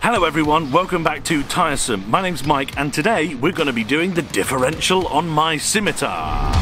Hello everyone, welcome back to Tiresome. My name's Mike and today we're going to be doing the differential on my scimitar.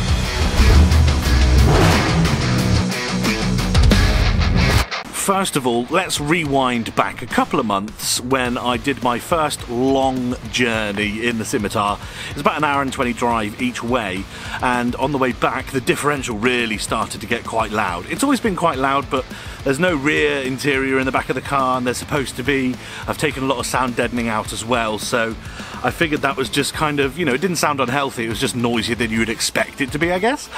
First of all, let's rewind back a couple of months when I did my first long journey in the scimitar. It's about an hour and 20 drive each way, and on the way back the differential really started to get quite loud. It's always been quite loud, but there's no rear interior in the back of the car, and there's supposed to be. I've taken a lot of sound deadening out as well, so I figured that was just kind of, you know, it didn't sound unhealthy, it was just noisier than you would expect it to be, I guess.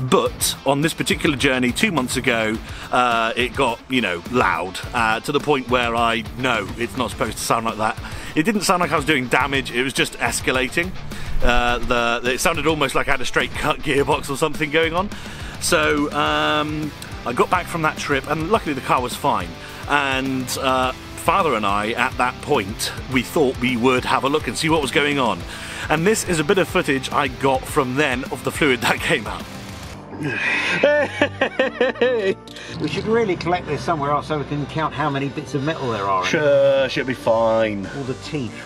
But on this particular journey 2 months ago, it got, you know, loud to the point where I know it's not supposed to sound like that. It didn't sound like I was doing damage, it was just escalating. It sounded almost like I had a straight cut gearbox or something going on. So I got back from that trip and luckily the car was fine. And Father and I, at that point, we thought we would have a look and see what was going on. And this is a bit of footage I got from then of the fluid that came out. We should really collect this somewhere else so we can count how many bits of metal there are. Sure, should be fine. All the teeth.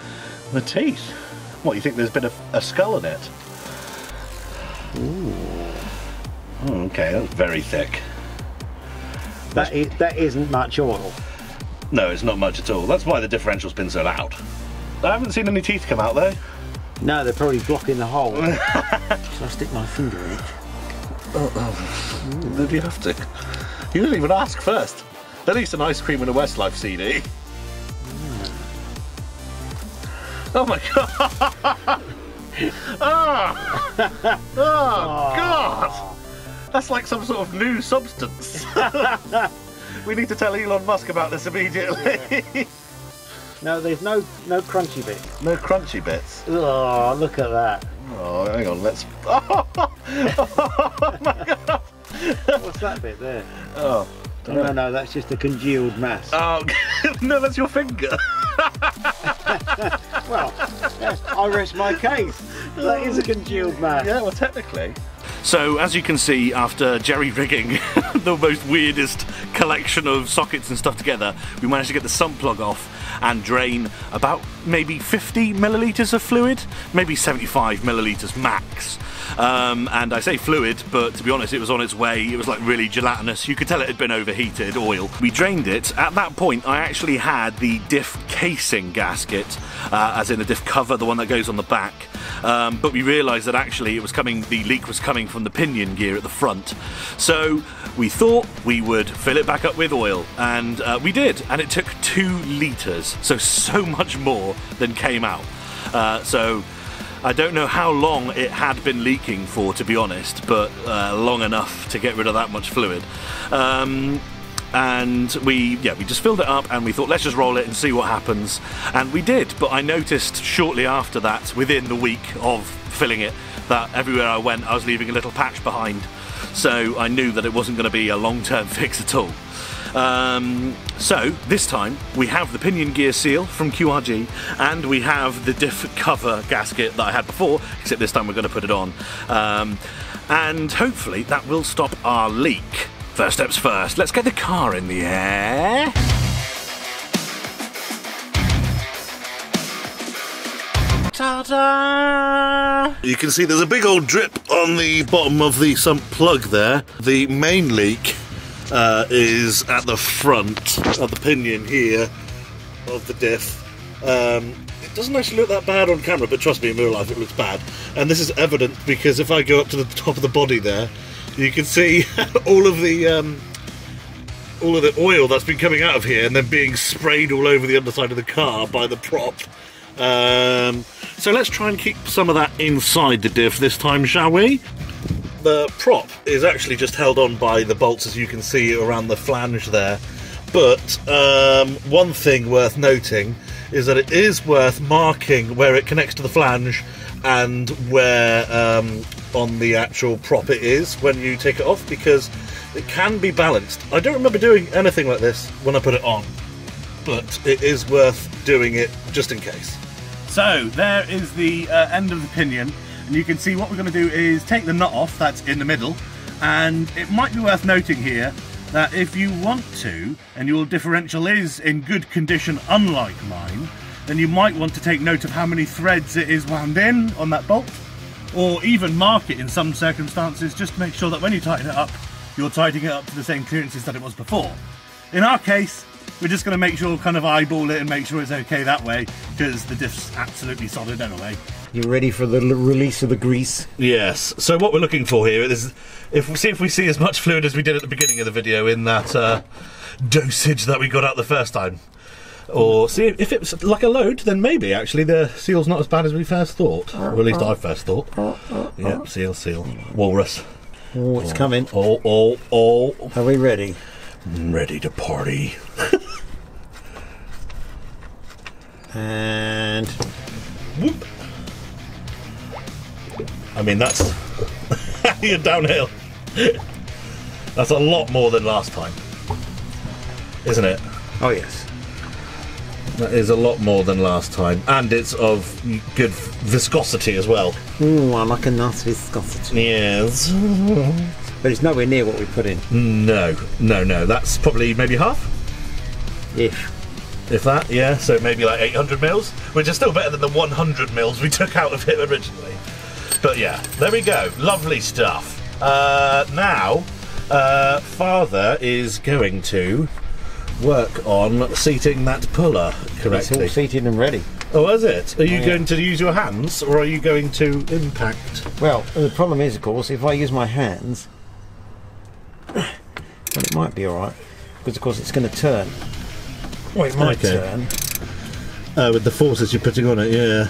The teeth? What, you think there's been a skull in it? Ooh. Oh, okay, that's very thick. That isn't much oil. No, it's not much at all. That's why the differential's been so loud. I haven't seen any teeth come out though. No, they're probably blocking the hole. Shall I stick my finger in it? Did you have to? You didn't even ask first. At least an Ice Cream and a Westlife CD. Oh my god! Oh god! That's like some sort of new substance. We need to tell Elon Musk about this immediately. No, there's no crunchy bits. No crunchy bits? Oh, look at that. Oh, hang on, let's... Oh my god! What's that bit there? Oh. No, that's just a congealed mass. Oh, no, that's your finger. Well, yes, I rest my case. That is a congealed mass. Yeah, well, technically. So, as you can see, after jerry-rigging the most weirdest collection of sockets and stuff together, we managed to get the sump plug off and drain about maybe 50 millilitres of fluid, maybe 75 millilitres max. And I say fluid, but to be honest, it was on its way. It was like really gelatinous. You could tell it had been overheated oil. We drained it. At that point, I actually had the diff casing gasket, as in the diff cover, the one that goes on the back. But we realised that actually the leak was coming from the pinion gear at the front. So we thought we would fill it back up with oil, and we did, and it took 2 litres, so much more than came out. So I don't know how long it had been leaking for, to be honest, but long enough to get rid of that much fluid. And we just filled it up and we thought, let's just roll it and see what happens. And we did, but I noticed shortly after that, within the week of filling it, that everywhere I went I was leaving a little patch behind. So I knew that it wasn't going to be a long-term fix at all. So this time we have the pinion gear seal from QRG and we have the diff cover gasket that I had before, except this time we're going to put it on. And hopefully that will stop our leak. First steps first, let's get the car in the air. Ta-da! You can see there's a big old drip on the bottom of the sump plug there. The main leak is at the front of the pinion here of the diff. It doesn't actually look that bad on camera, but trust me, in real life it looks bad. And this is evident because if I go up to the top of the body there, you can see all of the oil that's been coming out of here and then being sprayed all over the underside of the car by the prop. So let's try and keep some of that inside the diff this time, shall we? The prop is actually just held on by the bolts, as you can see around the flange there. But one thing worth noting is that it is worth marking where it connects to the flange and where on the actual prop it is when you take it off, because it can be balanced. I don't remember doing anything like this when I put it on, but it is worth doing it just in case. So there is the end of the pinion, and you can see what we're going to do is take the nut off that's in the middle, and it might be worth noting here that if you want to, and your differential is in good condition unlike mine, then you might want to take note of how many threads it is wound in on that bolt, or even mark it in some circumstances, just to make sure that when you tighten it up, you're tightening it up to the same clearances that it was before. In our case, we're just going to make sure, kind of eyeball it and make sure it's okay that way, because the diff's absolutely solid anyway. You ready for the release of the grease? Yes. So what we're looking for here is, if we see as much fluid as we did at the beginning of the video in that dosage that we got out the first time. Or see if it's like a load, then maybe actually the seal's not as bad as we first thought. Or at least I first thought. Yep, seal. Walrus. Oh, it's coming. Oh. Are we ready? Ready to party. And whoop. I mean, that's you're downhill. That's a lot more than last time, isn't it? Oh yes. That is a lot more than last time, and it's of good viscosity as well. Ooh, I like a nice viscosity. Yes. But it's nowhere near what we put in. No. That's probably maybe half? If that, yeah. So maybe like 800 mils, which is still better than the 100 mils we took out of it originally. But yeah, there we go. Lovely stuff. Now, Father is going to work on seating that puller correctly. It's all seated and ready. Oh, is it? Are you going to use your hands, or are you going to impact? Well, the problem is, of course, if I use my hands, well, it might be alright, because of course it's going to turn. Well, it might turn. With the forces you're putting on it, yeah.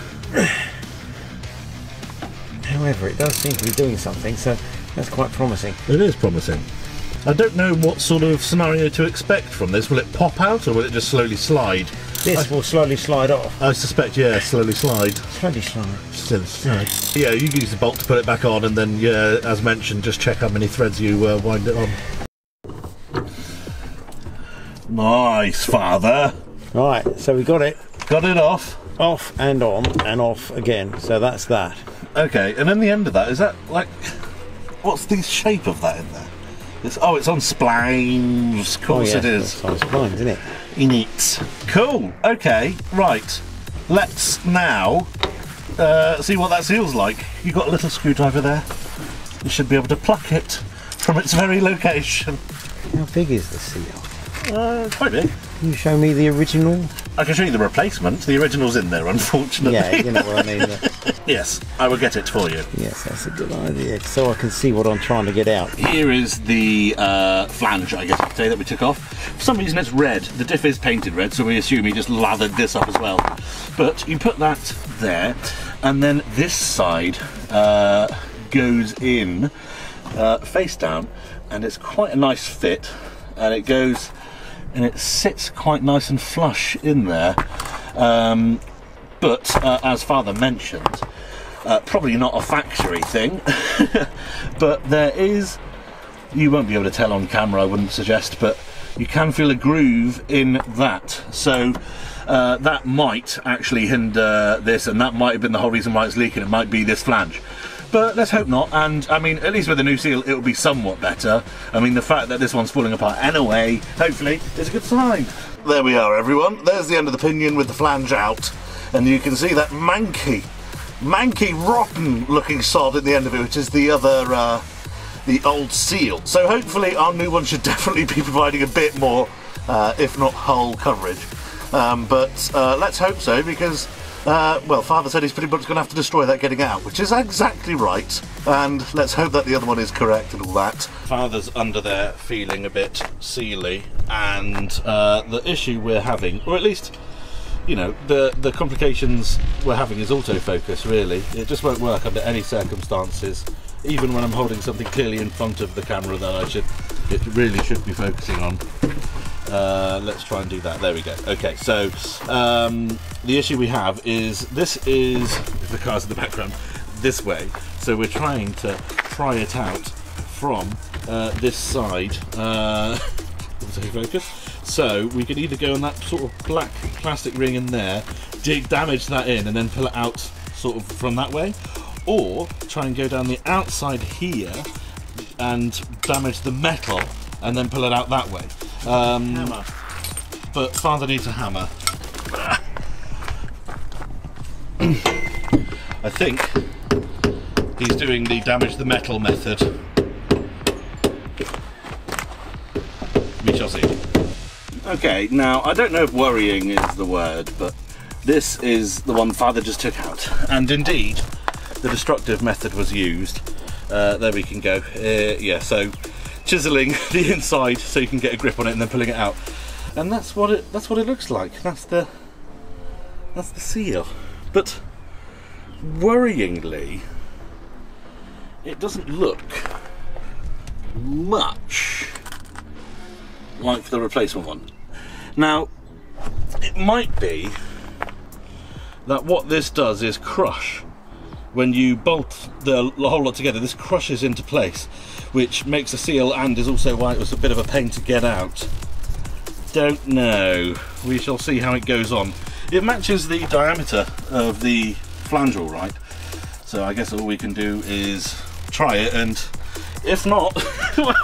However, it does seem to be doing something, so that's quite promising. It is promising. I don't know what sort of scenario to expect from this. Will it pop out, or will it just slowly slide? This will slowly slide off. I suspect, yeah, slowly slide. Slowly slide. Slowly slide. Yeah, you use the bolt to put it back on, and then, yeah, as mentioned, just check how many threads you wind it on. Nice, Father. Right, so we got it. Got it off. Off and on, and off again. So that's that. Okay, and then the end of that, is that, like, what's the shape of that in there? It's on splines. Of course it is. It's on splines, isn't it? Neat. Cool. Okay, right. Let's now see what that seal's like. You've got a little screwdriver there. You should be able to pluck it from its very location. How big is the seal? Quite big. Can you show me the original? I can show you the replacement. The original's in there, unfortunately. Yeah, you know what I mean. Yes, I will get it for you. Yes, that's a good idea, so I can see what I'm trying to get out. Here is the flange, I guess you could say, that we took off. For some reason it's red. The diff is painted red, so we assume he just lathered this up as well. But you put that there, and then this side goes in face down, and it's quite a nice fit, and it goes and it sits quite nice and flush in there. But as Father mentioned, probably not a factory thing, but there is, you won't be able to tell on camera, I wouldn't suggest, but you can feel a groove in that. So that might actually hinder this, and that might have been the whole reason why it's leaking. It might be this flange. But let's hope not, and I mean, at least with the new seal, it'll be somewhat better. I mean, the fact that this one's falling apart anyway, hopefully, is a good sign. There we are, everyone. There's the end of the pinion with the flange out, and you can see that manky, rotten looking sod at the end of it, which is the other, the old seal. So hopefully our new one should definitely be providing a bit more, if not hull coverage. But let's hope so, because well, Father said he's pretty much going to have to destroy that getting out, which is exactly right, and let's hope that the other one is correct and all that. Father's under there feeling a bit sealy, and the issue we're having, or at least, you know, the complications we're having is autofocus, really. It just won't work under any circumstances, even when I'm holding something clearly in front of the camera that it really should be focusing on. Let's try and do that. There we go. Okay, so the issue we have is this is, the car's in the background, this way. So we're trying to pry it out from this side. Focus. So we could either go on that sort of black plastic ring in there, damage that in, and then pull it out sort of from that way, or try and go down the outside here and damage the metal and then pull it out that way. Hammer. But Father needs a hammer. I think he's doing the damage the metal method. We shall see. Okay, now I don't know if worrying is the word, but this is the one Father just took out. And indeed, the destructive method was used. There we can go. Yeah, so chiseling the inside so you can get a grip on it and then pulling it out. And that's what it looks like. That's the seal. But worryingly, it doesn't look much like the replacement one. Now, it might be that what this does is crush. When you bolt the whole lot together, this crushes into place, which makes a seal and is also why it was a bit of a pain to get out. Don't know. We shall see how it goes on. It matches the diameter of the flange all right, so I guess all we can do is try it, and if not, well,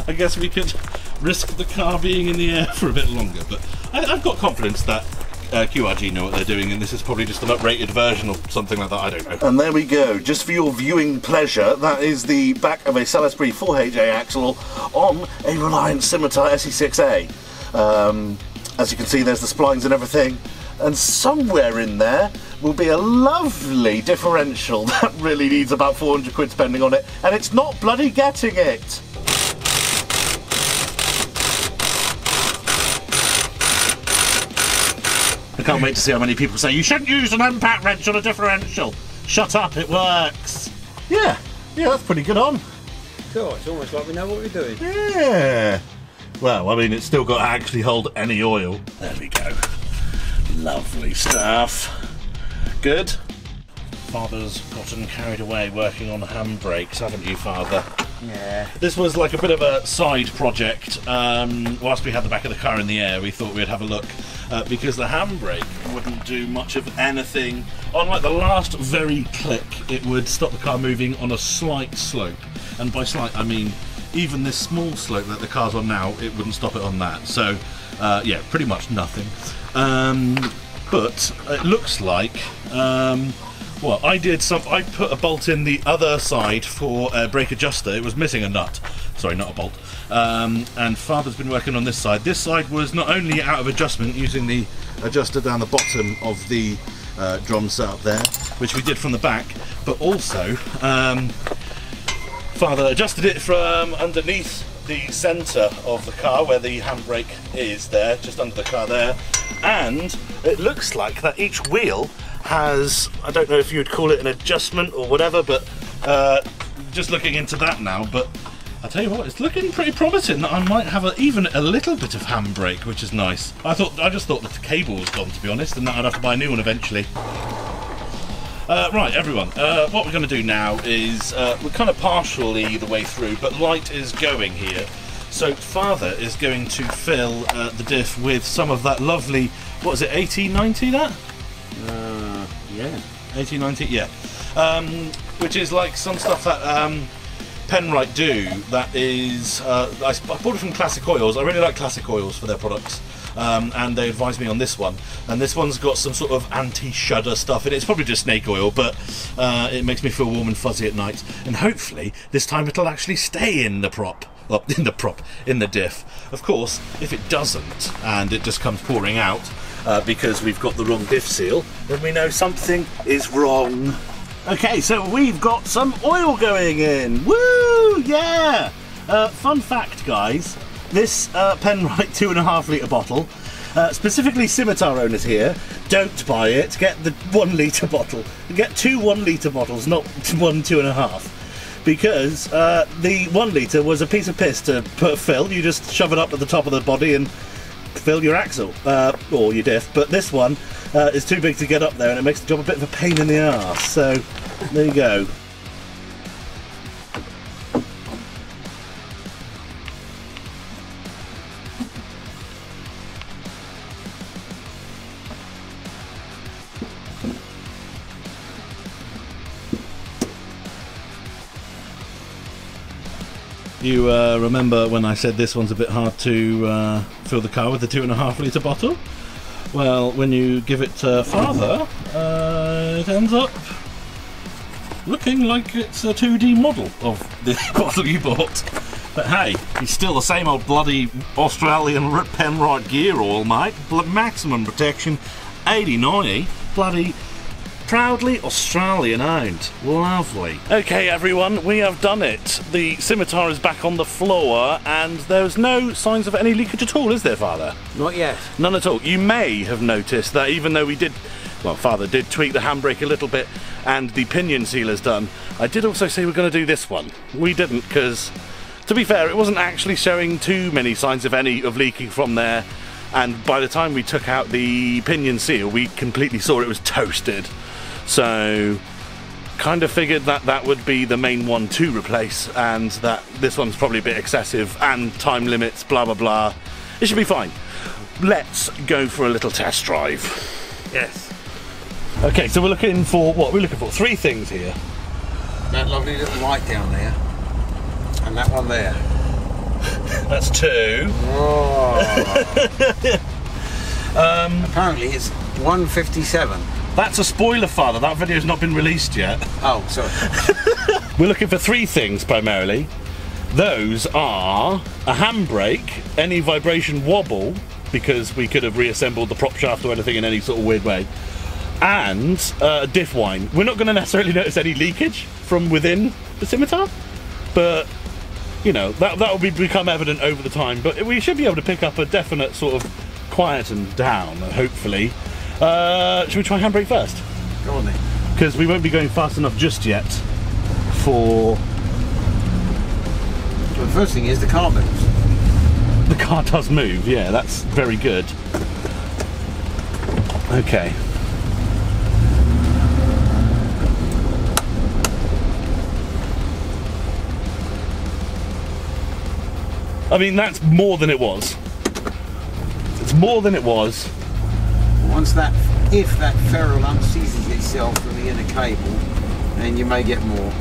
I guess we could risk the car being in the air for a bit longer. But I've got confidence that QRG know what they're doing, and this is probably just an uprated version or something like that, I don't know. And there we go, just for your viewing pleasure, that is the back of a Salisbury 4HA axle on a Reliant Scimitar SE6A. As you can see, there's the splines and everything, and somewhere in there will be a lovely differential that really needs about 400 quid spending on it, and it's not bloody getting it. I can't wait to see how many people say, you shouldn't use an impact wrench on a differential. Shut up, it works. Yeah, that's pretty good on. Sure, it's almost like we know what we're doing. Yeah. Well, I mean, it's still got to actually hold any oil. There we go. Lovely stuff. Good. Father's gotten carried away working on handbrakes, haven't you, Father? Yeah. This was like a bit of a side project. Whilst we had the back of the car in the air, we thought we'd have a look because the handbrake wouldn't do much of anything. On like the last very click, it would stop the car moving on a slight slope. And by slight, I mean even this small slope that the car's on now, it wouldn't stop it on that. So, yeah, pretty much nothing. But it looks like well, I put a bolt in the other side for a brake adjuster. It was missing a nut. Sorry, not a bolt. And Father's been working on this side. This side was not only out of adjustment using the adjuster down the bottom of the drum setup there, which we did from the back, but also Father adjusted it from underneath the centre of the car where the handbrake is there, just under the car there. And it looks like that each wheel has, I don't know if you would call it an adjustment or whatever, but just looking into that now, but I tell you what, it's looking pretty promising that I might have even a little bit of handbrake, which is nice. I just thought that the cable was gone, to be honest, and that I'd have to buy a new one eventually. Right, everyone, what we're going to do now is, we're kind of partially the way through, but light is going here. So Father is going to fill the diff with some of that lovely, what is it, 1890 that? Yeah. 1890, yeah. Which is like some stuff that Penrite do, that is, I bought it from Classic Oils. I really like Classic Oils for their products. And they advised me on this one, and this one's got some sort of anti-shudder stuff in it. It's probably just snake oil, but it makes me feel warm and fuzzy at night, and hopefully this time it'll actually stay in the prop. Well, in the diff. Of course, if it doesn't and it just comes pouring out because we've got the wrong diff seal, then we know something is wrong. Okay, so we've got some oil going in. Woo! Yeah! Fun fact, guys. This Penrite 2.5 litre bottle, specifically Scimitar owners here, don't buy it. Get the 1 litre bottle. Get 2 1 litre bottles, not 1 2.5. Because the 1 litre was a piece of piss to fill. You just shove it up at the top of the body and fill your axle, or your diff. But this one is too big to get up there, and it makes the job a bit of a pain in the arse. So there you go. You remember when I said this one's a bit hard to fill the car with the 2.5 litre bottle? Well, when you give it to Father, it ends up looking like it's a 2D model of the bottle you bought. But hey, it's still the same old bloody Australian Penrite gear oil, mate. Maximum protection, 80/90, bloody proudly Australian owned. Lovely. Okay everyone, we have done it. The scimitar is back on the floor and there's no signs of any leakage at all, is there, Father? Not yet. None at all. You may have noticed that even though we did, well, Father did tweak the handbrake a little bit and the pinion sealer's done, I did also say we're going to do this one. We didn't, because to be fair, it wasn't actually showing too many signs, if any, of leaking from there. And by the time we took out the pinion seal, we completely saw it was toasted. So, kind of figured that that would be the main one to replace, and that this one's probably a bit excessive, and time limits, blah blah blah. It should be fine. Let's go for a little test drive. Yes. Okay, so we're looking for, what we're looking for? 3 things here. That lovely little light down there. And that one there. That's 2. Oh. Apparently it's 157. That's a spoiler, Father. That video's not been released yet. Oh, sorry. We're looking for 3 things primarily. Those are a handbrake, any vibration wobble, because we could have reassembled the prop shaft or anything in any sort of weird way, and a diff whine. We're not going to necessarily notice any leakage from within the scimitar, but you know, that will become evident over the time. But we should be able to pick up a definite sort of quieten down, hopefully. Should we try handbrake first? Go on then. Because we won't be going fast enough just yet for... Well, the first thing is the car moves. The car does move, yeah, that's very good. Okay. I mean, that's more than it was. It's more than it was. Once that, if that ferrule unseizes itself from the inner cable, then you may get more.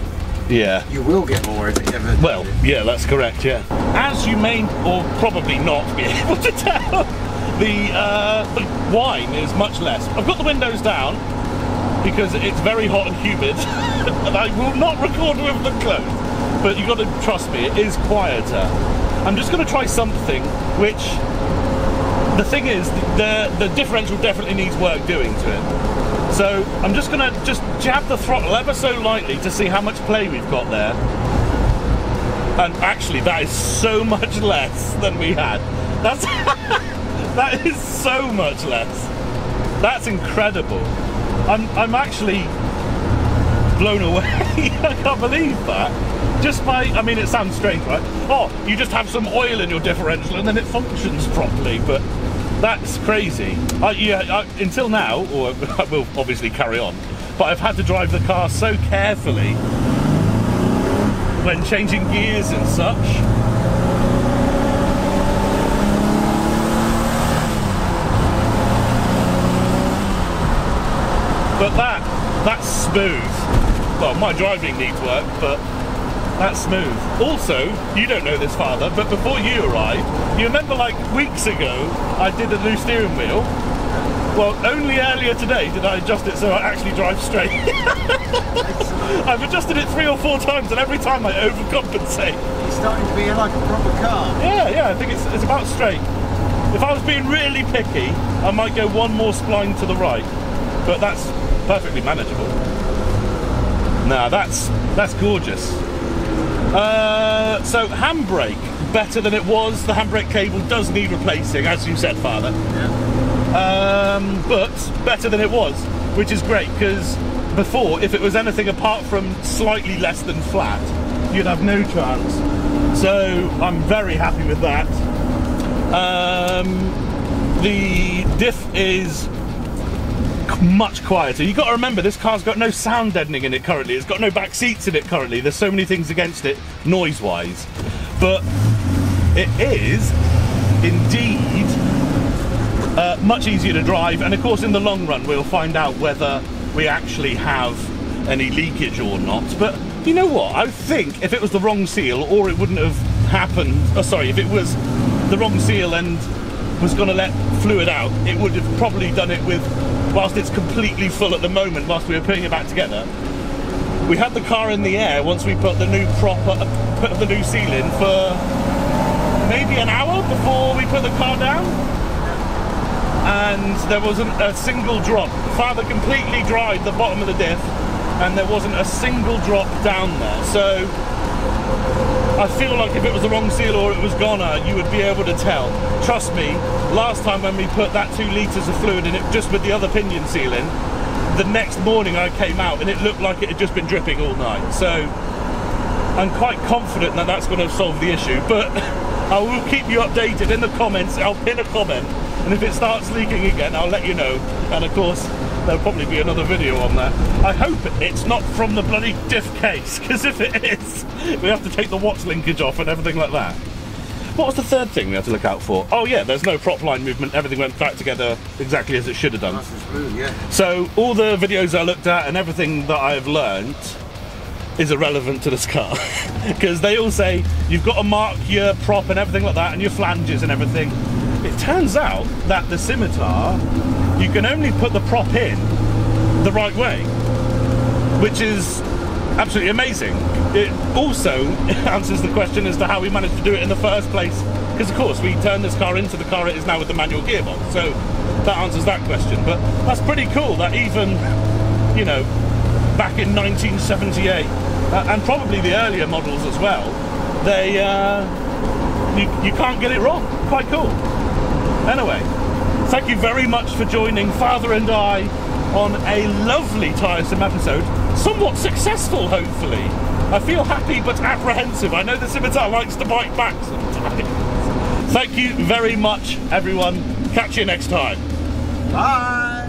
Yeah. You will get more if it ever... Well, yeah, that's correct, yeah. As you may, or probably not, be able to tell, the whine is much less. I've got the windows down because it's very hot and humid, and I will not record with them closed. But you've got to trust me, it is quieter. I'm just going to try something which... The thing is, the differential definitely needs work doing to it. So I'm just going to jab the throttle ever so lightly to see how much play we've got there. And actually, that is so much less than we had. That's that is so much less. That's incredible. I'm actually blown away. I can't believe that. Just by, I mean, it sounds strange, right? Oh, you just have some oil in your differential and then it functions properly, but that's crazy. Until now, or I will obviously carry on, but I've had to drive the car so carefully when changing gears and such. But that's smooth. Well, my driving needs work, but that's smooth. Also, you don't know this, Father, but before you arrived, you remember like weeks ago, I did a new steering wheel? Well, only earlier today did I adjust it so I actually drive straight. I've adjusted it 3 or 4 times and every time I overcompensate. It's starting to be like a proper car. Yeah, I think it's about straight. If I was being really picky, I might go 1 more spline to the right, but that's perfectly manageable. Nah, that's gorgeous. So handbrake, better than it was. The handbrake cable does need replacing, as you said, Father. Yeah. But better than it was, which is great, because before, if it was anything apart from slightly less than flat, you'd have no chance. So I'm very happy with that. The diff is much quieter. You've got to remember, this car's got no sound deadening in it currently. It's got no back seats in it currently. There's so many things against it noise-wise. But it is indeed much easier to drive, and of course in the long run we'll find out whether we actually have any leakage or not. But you know what, I think if it was the wrong seal, or it wouldn't have happened, if it was the wrong seal and was going to let fluid out, it would have probably done it with whilst it's completely full at the moment, whilst we were putting it back together. We had the car in the air once we put the new put the new seal in for maybe an hour before we put the car down, and there wasn't a single drop. Father completely dried the bottom of the diff, and there wasn't a single drop down there. So I feel like if it was the wrong seal or it was goner, you would be able to tell. Trust me, last time when we put that 2 litres of fluid in it just with the other pinion seal in, the next morning I came out and it looked like it had just been dripping all night. So I'm quite confident that that's going to solve the issue, but I will keep you updated in the comments. I'll pin a comment, and if it starts leaking again, I'll let you know. And of course, there'll probably be another video on that. I hope it's not from the bloody diff case, because if it is, we have to take the watch linkage off and everything like that. What was the third thing we had to look out for? Oh yeah, there's no prop line movement. Everything went back together exactly as it should have done. Nice and smooth, yeah. So all the videos I looked at and everything that I've learned is irrelevant to this car. Because they all say you've got to mark your prop and everything like that and your flanges and everything. It turns out that the Scimitar, you can only put the prop in the right way, which is absolutely amazing. It also answers the question as to how we managed to do it in the first place, because of course we turned this car into the car it is now with the manual gearbox, so that answers that question. But that's pretty cool that even, you know, back in 1978 and probably the earlier models as well, they you can't get it wrong. Quite cool. Anyway, thank you very much for joining Father and I on a lovely tiresome episode. Somewhat successful, hopefully. I feel happy but apprehensive. I know the Scimitar likes to bite back sometimes. Thank you very much, everyone. Catch you next time. Bye!